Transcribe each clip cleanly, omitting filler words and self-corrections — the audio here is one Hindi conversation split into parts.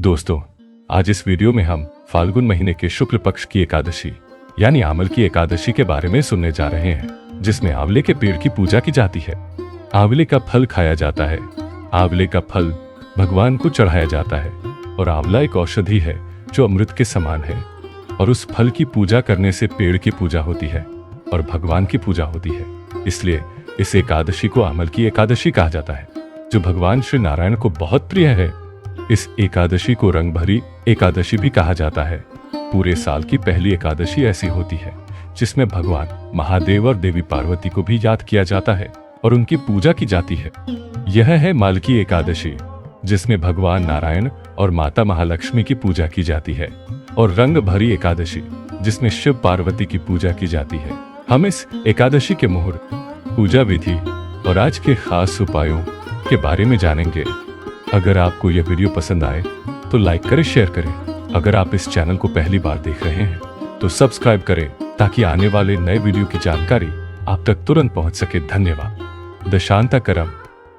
दोस्तों, आज इस वीडियो में हम फाल्गुन महीने के शुक्ल पक्ष की एकादशी यानी आंवल की एकादशी के बारे में सुनने जा रहे हैं, जिसमें आंवले के पेड़ की पूजा की जाती है। आंवले का फल खाया जाता है। आंवले का फल भगवान को चढ़ाया जाता है और आंवला एक औषधि है जो अमृत के समान है। और उस फल की पूजा करने से पेड़ की पूजा होती है और भगवान की पूजा होती है। इसलिए इस एकादशी को आंवल की एकादशी कहा जाता है, जो भगवान श्री नारायण को बहुत प्रिय है। इस एकादशी को रंग भरी एकादशी भी कहा जाता है। पूरे साल की पहली एकादशी ऐसी होती है जिसमें भगवान महादेव और देवी पार्वती को भी याद किया जाता है और उनकी पूजा की जाती है। यह है मालकी एकादशी, जिसमें भगवान नारायण और माता महालक्ष्मी की पूजा की जाती है, और रंग भरी एकादशी, जिसमें शिव पार्वती की पूजा की जाती है। हम इस एकादशी के मुहूर्त, पूजा विधि और आज के खास उपायों के बारे में जानेंगे। अगर आपको यह वीडियो पसंद आए तो लाइक करें, शेयर करें। अगर आप इस चैनल को पहली बार देख रहे हैं तो सब्सक्राइब करें ताकि आने वाले नए वीडियो की जानकारी आप तक तुरंत पहुंच सके। धन्यवाद। दशांताकरम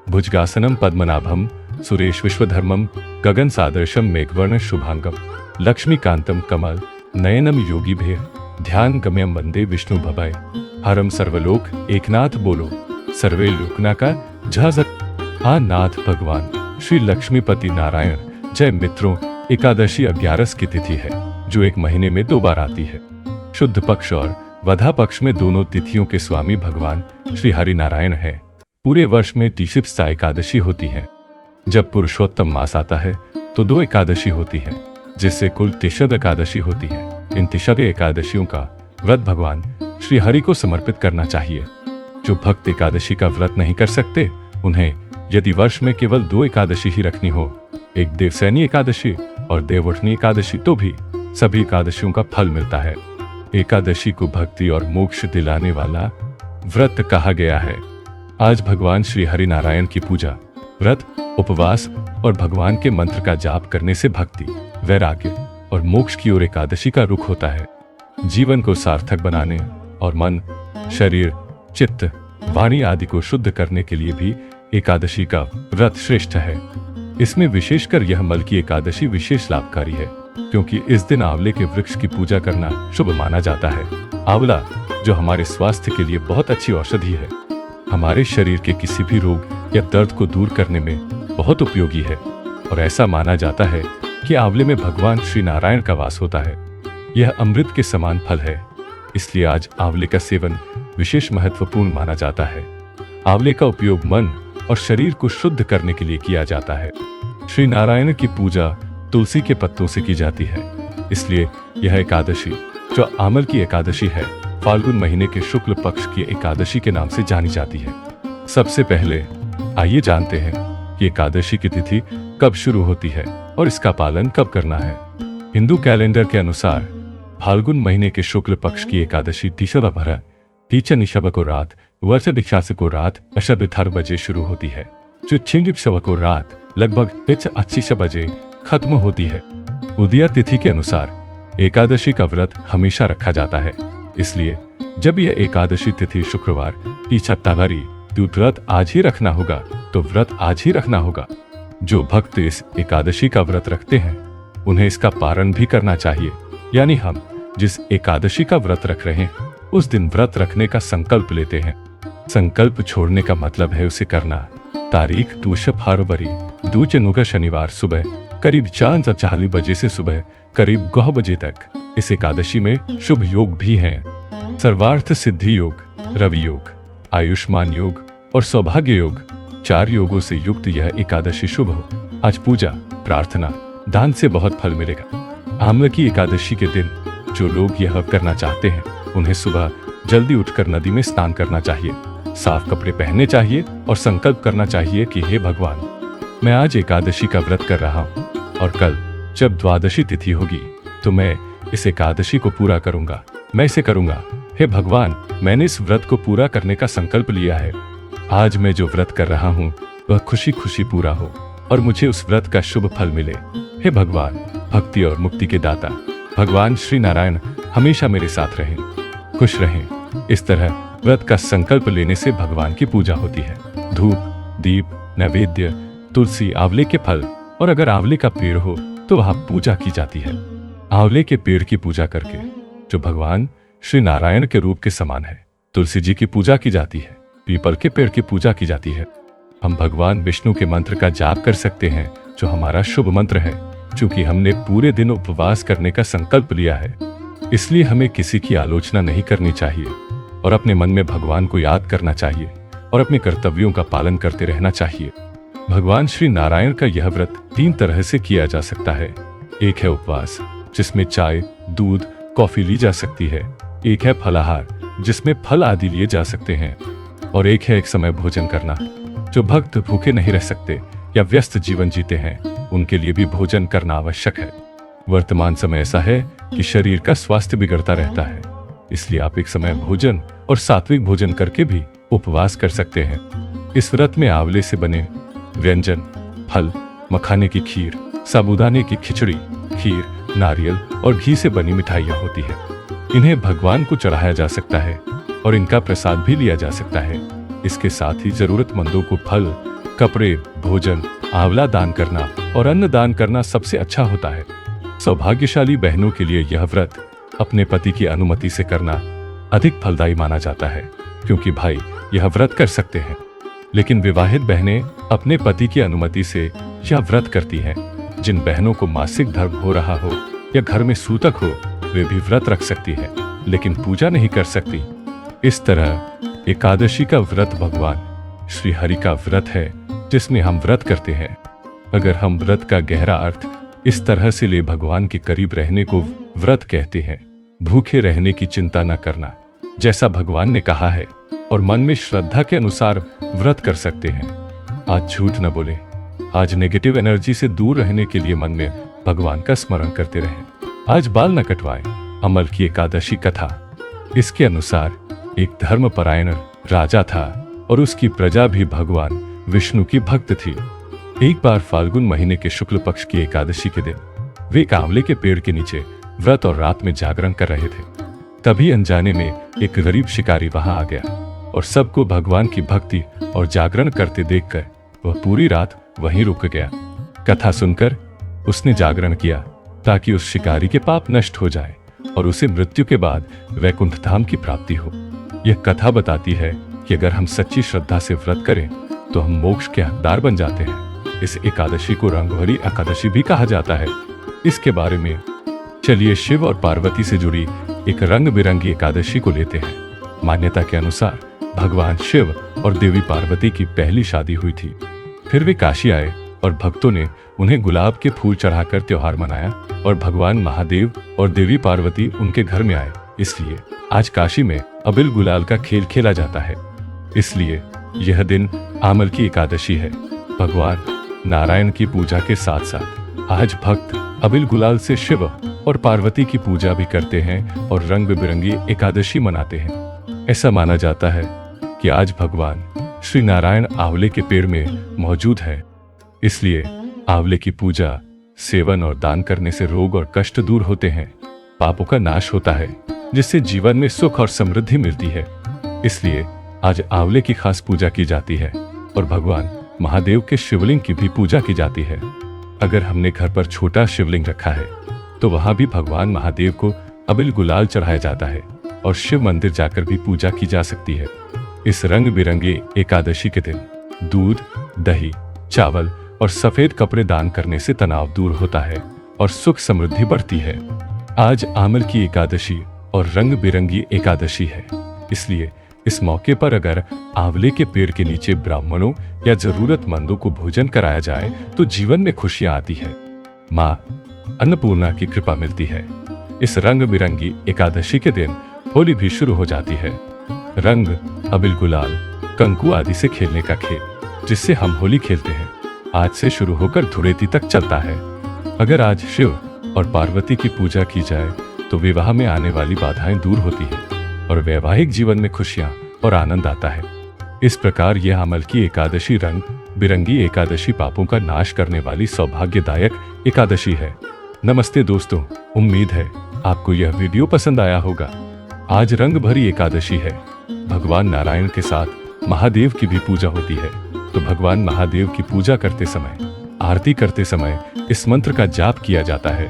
भुजगासनम पद्मनाभम सुरेश विश्वधर्मम गगन सादृशम मेघवर्ण शुभांगम लक्ष्मीकांतम कमल नयनम योगी भे ध्यान गम्यम वंदे विष्णु भवय हरम सर्वलोक एकनाथ बोलो सर्वे लोकना का झ नाथ भगवान श्री लक्ष्मीपति नारायण। जय मित्रों, एकादशी 11 की तिथि है जो एक महीने में 2 बार आती है। शुद्ध पक्ष और वधा पक्ष में दोनों तिथियों के स्वामी भगवान श्री हरि नारायण है। पूरे वर्ष में 30 एकादशी होती है। जब पुरुषोत्तम मास आता है तो 2 एकादशी होती है, जिससे कुल 30 एकादशी होती है। इन 30 एकादशियों का व्रत भगवान श्री हरि को समर्पित करना चाहिए। जो भक्त एकादशी का व्रत नहीं कर सकते, उन्हें यदि वर्ष में केवल 2 एकादशी ही रखनी हो, एक देवसैनी एकादशी और देवउठनी एकादशी, तो भी सभी एकादशियों का फल मिलता है। एकादशी को भक्ति और मोक्ष दिलाने वाला व्रत कहा गया है। आज भगवान श्री हरि नारायण की पूजा, व्रत, उपवास और भगवान के मंत्र का जाप करने से भक्ति, वैराग्य और मोक्ष की ओर एकादशी का रुख होता है। जीवन को सार्थक बनाने और मन, शरीर, चित्त, वाणी आदि को शुद्ध करने के लिए भी एकादशी का व्रत श्रेष्ठ है। इसमें विशेषकर यह मल की एकादशी विशेष लाभकारी है, क्योंकि इस दिन आंवले के वृक्ष की पूजा करना शुभ माना जाता है। आंवला, जो हमारे स्वास्थ्य के लिए बहुत अच्छी औषधि है, हमारे शरीर के किसी भी रोग या दर्द को दूर करने में बहुत उपयोगी है। और ऐसा माना जाता है कि आंवले में भगवान श्री नारायण का वास होता है। यह अमृत के समान फल है, इसलिए आज आंवले का सेवन विशेष महत्वपूर्ण माना जाता है। आंवले का उपयोग मन और शरीर को शुद्ध करने के लिए किया जाता है। श्री नारायण की पूजा तुलसी के पत्तों से की जाती है, इसलिए यह एकादशी, जो आंवल की एकादशी है, फाल्गुन महीने के शुक्ल पक्ष की एकादशी के नाम से जानी जाती है। सबसे पहले आइए जानते हैं कि एकादशी की तिथि कब शुरू होती है और इसका पालन कब करना है। हिंदू कैलेंडर के अनुसार फाल्गुन महीने के शुक्ल पक्ष की एकादशी तीसरा को रात वर्ष दीक्षा को रात 18 बजे शुरू होती है, जो छिंग को रात लगभग 80 बजे खत्म होती है। उदया तिथि के अनुसार एकादशी का व्रत हमेशा रखा जाता है, इसलिए जब यह एकादशी तिथि शुक्रवार 30 तो व्रत आज ही रखना होगा, तो व्रत आज ही रखना होगा। जो भक्त इस एकादशी का व्रत रखते हैं, उन्हें इसका पारण भी करना चाहिए। यानी हम जिस एकादशी का व्रत रख रहे हैं, उस दिन व्रत रखने का संकल्प लेते हैं। संकल्प छोड़ने का मतलब है उसे करना। तारीख 2 फरवरी 2 शनिवार सुबह करीब 4:40 बजे से सुबह करीब 9 बजे तक। इस एकादशी में शुभ योग भी हैं। सर्वार्थ सिद्धि योग, रवि योग, आयुष्मान योग और सौभाग्य योग, 4 योगों से युक्त यह एकादशी शुभ हो। आज पूजा, प्रार्थना, दान से बहुत फल मिलेगा। आंवले की एकादशी के दिन जो लोग यह करना चाहते हैं, उन्हें सुबह जल्दी उठकर नदी में स्नान करना चाहिए, साफ कपड़े पहनने चाहिए और संकल्प करना चाहिए कि हे भगवान, मैं आज एकादशी का व्रत कर रहा हूँ और कल जब द्वादशी तिथि होगी तो मैं इस एकादशी को पूरा करूंगा। मैं इसे करूंगा। हे भगवान, मैंने इस व्रत को पूरा करने का संकल्प लिया है। आज मैं जो व्रत कर रहा हूँ वह खुशी खुशी पूरा हो और मुझे उस व्रत का शुभ फल मिले। हे भगवान, भक्ति और मुक्ति के दाता भगवान श्री नारायण हमेशा मेरे साथ रहें, खुश रहें। इस तरह व्रत का संकल्प लेने से भगवान की पूजा होती है। धूप, दीप, नैवेद्य, तुलसी, आंवले के फल और अगर आंवले का पेड़ हो तो वहां पूजा की जाती है आंवले के पेड़ की पूजा करके, जो भगवान श्री नारायण के रूप के समान है। तुलसी जी की पूजा की जाती है, पीपल के पेड़ की पूजा की जाती है। हम भगवान विष्णु के मंत्र का जाप कर सकते हैं, जो हमारा शुभ मंत्र है। चूंकि हमने पूरे दिन उपवास करने का संकल्प लिया है, इसलिए हमें किसी की आलोचना नहीं करनी चाहिए और अपने मन में भगवान को याद करना चाहिए और अपने कर्तव्यों का पालन करते रहना चाहिए। भगवान श्री नारायण का यह व्रत 3 तरह से किया जा सकता है। एक है उपवास, जिसमें चाय, दूध, कॉफी ली जा सकती है। एक है फलाहार, जिसमें फल आदि लिए जा सकते हैं। और एक है एक समय भोजन करना। जो भक्त भूखे नहीं रह सकते या व्यस्त जीवन जीते हैं, उनके लिए भी भोजन करना आवश्यक है। वर्तमान समय ऐसा है कि शरीर का स्वास्थ्य बिगड़ता रहता है, इसलिए आप एक समय भोजन और सात्विक भोजन करके भी उपवास कर सकते हैं। इस व्रत में आंवले से बने व्यंजन, फल, मखाने की खीर, साबूदाने की खिचड़ी, खीर, नारियल और घी से बनी मिठाइयाँ होती है। इन्हें भगवान को चढ़ाया जा सकता है और इनका प्रसाद भी लिया जा सकता है। इसके साथ ही जरूरतमंदों को फल, कपड़े, भोजन, आंवला दान करना और अन्न दान करना सबसे अच्छा होता है। सौभाग्यशाली बहनों के लिए यह व्रत अपने पति की अनुमति से करना अधिक फलदायी माना जाता है, क्योंकि भाई यह व्रत कर सकते हैं, लेकिन विवाहित बहनें अपने पति की अनुमति से यह व्रत करती हैं। जिन बहनों को मासिक धर्म हो रहा हो या घर में सूतक हो, वे भी व्रत रख सकती हैं, लेकिन पूजा नहीं कर सकती। इस तरह एकादशी का व्रत भगवान श्री हरि का व्रत है, जिसमें हम व्रत करते हैं। अगर हम व्रत का गहरा अर्थ इस तरह से ले, भगवान के करीब रहने को व्रत कहते हैं। भूखे रहने की चिंता न करना, जैसा भगवान ने कहा है, और मन में श्रद्धा के अनुसार व्रत कर सकते हैं। आज झूठ न बोलें। आज नेगेटिव एनर्जी से दूर रहने के लिए मन में भगवान का स्मरण करते रहें। आज बाल न कटवाएं। अमल की एकादशी कथा। इसके अनुसार एक धर्मपरायण राजा था और उसकी प्रजा भी भगवान विष्णु की भक्त थी। एक बार फाल्गुन महीने के शुक्ल पक्ष की एकादशी के दिन वे एक आंवले के पेड़ के नीचे व्रत और रात में जागरण कर रहे थे। तभी अनजाने में एक गरीब शिकारी वहां आ गया और सबको भगवान की भक्ति और जागरण करते देखकर वह पूरी रात वहीं रुक गया। कथा सुनकर उसने जागरण किया ताकि उस शिकारी के पाप नष्ट हो जाए और उसे मृत्यु के बाद वैकुंठ धाम की प्राप्ति हो। यह कथा बताती है कि अगर हम सच्ची श्रद्धा से व्रत करें तो हम मोक्ष के हकदार बन जाते हैं। इस एकादशी को रंगभरी एकादशी भी कहा जाता है। इसके बारे में चलिए शिव और पार्वती से जुड़ी एक रंग बिरंगी एकादशी को लेते हैं। मान्यता के अनुसार भगवान शिव और देवी पार्वती की पहली शादी हुई थी। फिर वे काशी आए और भक्तों ने उन्हें गुलाब के फूल चढ़ाकर त्योहार मनाया और भगवान महादेव और देवी पार्वती उनके घर में आए। इसलिए आज काशी में अबिल गुलाल का खेल खेला जाता है। इसलिए यह दिन आमल की एकादशी है। भगवान नारायण की पूजा के साथ साथ आज भक्त अबिल गुलाल से शिव और पार्वती की पूजा भी करते हैं और रंग बिरंगी एकादशी मनाते हैं। ऐसा माना जाता है कि आज भगवान श्री नारायण आंवले के पेड़ में मौजूद है। इसलिए आंवले की पूजा, सेवन और दान करने से रोग और कष्ट दूर होते हैं, पापों का नाश होता है, जिससे जीवन में सुख और समृद्धि मिलती है। इसलिए आज आंवले की खास पूजा की जाती है और भगवान महादेव के शिवलिंग की भी पूजा की जाती है। अगर हमने घर पर छोटा शिवलिंग रखा है तो वहां भी भगवान महादेव को अबिल गुलाल चढ़ाया जाता है और शिव मंदिर जाकर भी पूजा की जा सकती है। इस रंग बिरंगे एकादशी के दिन दूध, दही, चावल और सफेद कपड़े दान करने से तनाव दूर होता है और सुख समृद्धि बढ़ती है। आज आमल की एकादशी और रंग बिरंगी एकादशी है, इसलिए इस मौके पर अगर आंवले के पेड़ के नीचे ब्राह्मणों या जरूरतमंदों को भोजन कराया जाए तो जीवन में खुशियां आती है, माँ अन्नपूर्णा की कृपा मिलती है। इस रंग बिरंगी एकादशी के दिन होली भी शुरू हो जाती है। रंग, अबिल गुलाल, कंकु आदि से खेलने का खेल, जिससे हम होली खेलते हैं, आज से शुरू होकर धुड़ेती तक चलता है। अगर आज शिव और पार्वती की पूजा की जाए तो विवाह में आने वाली बाधाएं दूर होती है और वैवाहिक जीवन में खुशियां और आनंद आता है। इस प्रकार यह आमल की एकादशी रंग बिरंगी एकादशी पापों का नाश करने वाली सौभाग्यदायक एकादशी है। नमस्ते दोस्तों, उम्मीद है आपको यह वीडियो पसंद आया होगा। आज रंग भरी एकादशी है। भगवान नारायण के साथ महादेव की भी पूजा होती है, तो भगवान महादेव की पूजा करते समय आरती करते समय इस मंत्र का जाप किया जाता है।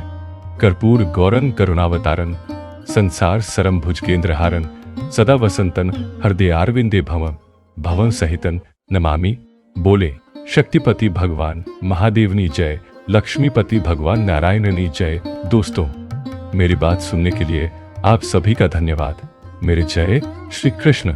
कर्पूर गौरन करुणावतारन संसार सरम भुजगेंद्रहारन सदा वसंतन हृदयारविंदे भवम भवन सहितन नमामि। बोले शक्तिपति भगवान महादेवनी जय, लक्ष्मीपति भगवान नारायणनी जय। दोस्तों, मेरी बात सुनने के लिए आप सभी का धन्यवाद। मेरे जय श्री कृष्ण।